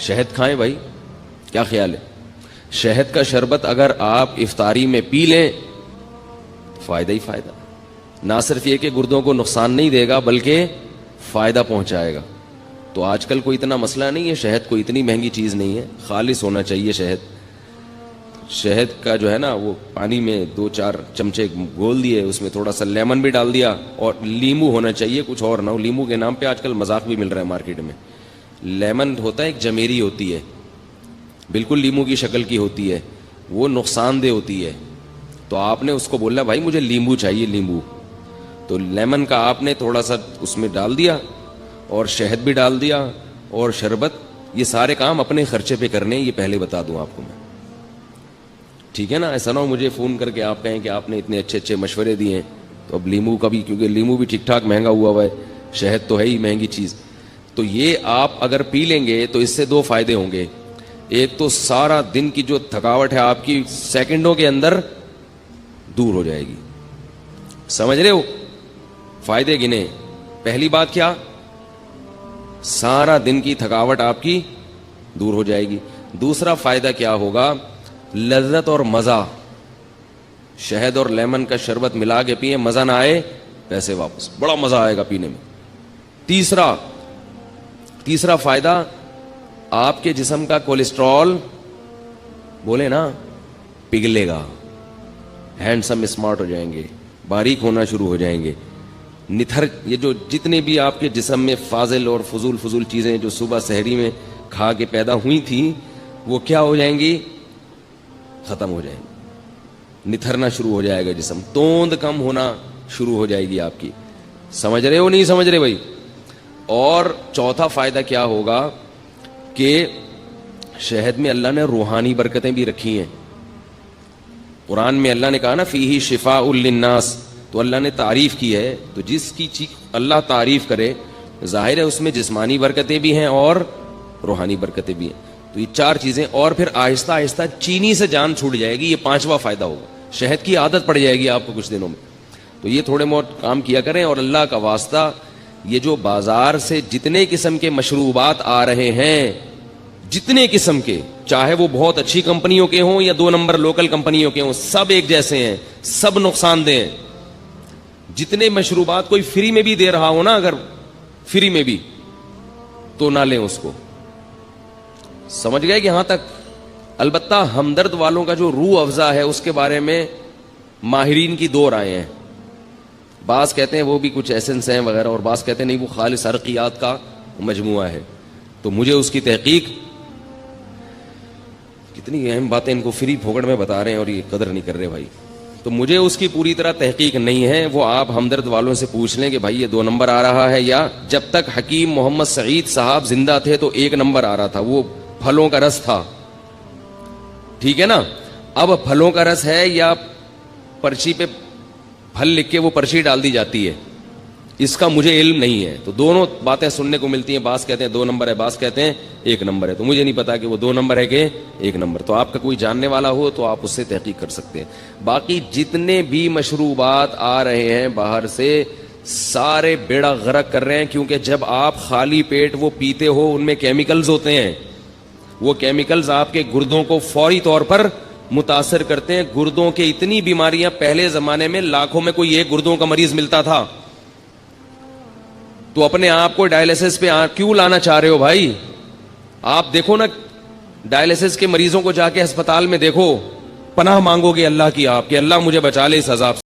شہد کھائیں بھائی, کیا خیال ہے؟ شہد کا شربت اگر آپ افطاری میں پی لیں فائدہ ہی فائدہ, نہ صرف یہ کہ گردوں کو نقصان نہیں دے گا بلکہ فائدہ پہنچائے گا. تو آج کل کوئی اتنا مسئلہ نہیں ہے, شہد کوئی اتنی مہنگی چیز نہیں ہے, خالص ہونا چاہیے شہد. شہد کا جو ہے نا وہ پانی میں 2-4 چمچے گھول دیے, اس میں تھوڑا سا لیمن بھی ڈال دیا, اور لیمو ہونا چاہیے, کچھ اور نہ ہو. لیمو کے نام پہ آج کل مذاق بھی مل رہا ہے مارکیٹ میں. لیمن ہوتا ہے ایک جمیری ہوتی ہے, بالکل لیمو کی شکل کی ہوتی ہے, وہ نقصان دہ ہوتی ہے. تو آپ نے اس کو بولا بھائی مجھے لیمو چاہیے, لیمو, تو لیمن کا آپ نے تھوڑا سا اس میں ڈال دیا اور شہد بھی ڈال دیا اور شربت. یہ سارے کام اپنے خرچے پہ کرنے, یہ پہلے بتا دوں آپ کو میں, ٹھیک ہے نا؟ ایسا نہ ہو مجھے فون کر کے آپ کہیں کہ آپ نے اتنے اچھے اچھے مشورے دیے ہیں. تو اب لیمو کا بھی, کیونکہ لیمو بھی ٹھیک ٹھاک مہنگا ہوا ہے, شہد تو ہے ہی مہنگی چیز. تو یہ آپ اگر پی لیں گے تو اس سے 2 فائدے ہوں گے. ایک تو سارا دن کی جو تھکاوٹ ہے آپ کی سیکنڈوں کے اندر دور ہو جائے گی. سمجھ رہے ہو؟ فائدے گنے. پہلی بات کیا؟ سارا دن کی تھکاوٹ آپ کی دور ہو جائے گی. دوسرا فائدہ کیا ہوگا؟ لذت اور مزہ. شہد اور لیمن کا شربت ملا کے پیئے, مزہ نہ آئے پیسے واپس, بڑا مزہ آئے گا پینے میں. تیسرا فائدہ, آپ کے جسم کا کولیسٹرول بولے نا پگھلے گا, ہینڈسم اسمارٹ ہو جائیں گے, باریک ہونا شروع ہو جائیں گے. نتھر, یہ جو جتنے بھی آپ کے جسم میں فاضل اور فضول چیزیں جو صبح سحری میں کھا کے پیدا ہوئی تھیں وہ کیا ہو جائیں گی؟ ختم ہو جائیں گے. نتھرنا شروع ہو جائے گا جسم, توند کم ہونا شروع ہو جائے گی آپ کی. سمجھ رہے ہو نہیں سمجھ رہے بھائی؟ اور چوتھا فائدہ کیا ہوگا کہ شہد میں اللہ نے روحانی برکتیں بھی رکھی ہیں. قرآن میں اللہ نے کہا نا فیہ شفاء للناس, تو اللہ نے تعریف کی ہے. تو جس کی چیز اللہ تعریف کرے ظاہر ہے اس میں جسمانی برکتیں بھی ہیں اور روحانی برکتیں بھی ہیں. تو یہ 4 چیزیں, اور پھر آہستہ آہستہ چینی سے جان چھوٹ جائے گی. یہ 5واں فائدہ ہوگا, شہد کی عادت پڑ جائے گی آپ کو کچھ دنوں میں. تو یہ تھوڑے بہت کام کیا کریں. اور اللہ کا واسطہ, یہ جو بازار سے جتنے قسم کے مشروبات آ رہے ہیں, جتنے قسم کے, چاہے وہ بہت اچھی کمپنیوں کے ہوں یا 2 نمبر لوکل کمپنیوں کے ہوں, سب ایک جیسے ہیں, سب نقصان دہ ہیں. جتنے مشروبات کوئی فری میں بھی دے رہا ہو نا, اگر فری میں بھی, تو نہ لیں اس کو. سمجھ گئے کہ ہاں تک؟ البتہ ہمدرد والوں کا جو روح افزا ہے اس کے بارے میں ماہرین کی 2 رائے ہیں. بعض کہتے ہیں وہ بھی کچھ ایسنس ہیں وغیرہ, اور بعض کہتے ہیں نہیں وہ خالص عرقیات کا مجموعہ ہے. تو مجھے اس کی تحقیق, کتنی اہم باتیں ان کو فری پھوکڑ میں بتا رہے ہیں اور یہ قدر نہیں کر رہے بھائی. تو مجھے اس کی پوری طرح تحقیق نہیں ہے. وہ آپ ہمدرد والوں سے پوچھ لیں کہ بھائی یہ 2 نمبر آ رہا ہے, یا جب تک حکیم محمد سعید صاحب زندہ تھے تو 1 نمبر آ رہا تھا, وہ پھلوں کا رس تھا. ٹھیک ہے نا؟ اب پھلوں کا رس ہے یا پرچی پہ پھل لکھ کے وہ پرچی ڈال دی جاتی ہے, اس کا مجھے علم نہیں ہے. تو دونوں باتیں سننے کو ملتی ہیں, بعض کہتے ہیں 2 نمبر ہے, بعض کہتے ہیں 1 نمبر ہے. تو مجھے نہیں پتا کہ وہ 2 نمبر ہے کہ 1 نمبر. تو آپ کا کوئی جاننے والا ہو تو آپ اس سے تحقیق کر سکتے ہیں. باقی جتنے بھی مشروبات آ رہے ہیں باہر سے, سارے بیڑا غرق کر رہے ہیں. کیونکہ جب آپ خالی پیٹ وہ پیتے ہو ان میں کیمیکلز ہوتے ہیں, وہ کیمیکلز آپ کے گردوں کو فوری طور پر متاثر کرتے ہیں. گردوں کے اتنی بیماریاں, پہلے زمانے میں لاکھوں میں کوئی 1 گردوں کا مریض ملتا تھا. تو اپنے آپ کو ڈائلیسس پہ کیوں لانا چاہ رہے ہو بھائی؟ آپ دیکھو نا, ڈائلیسس کے مریضوں کو جا کے ہسپتال میں دیکھو, پناہ مانگو گے اللہ کی آپ کہ اللہ مجھے بچا لے اس عذاب سے.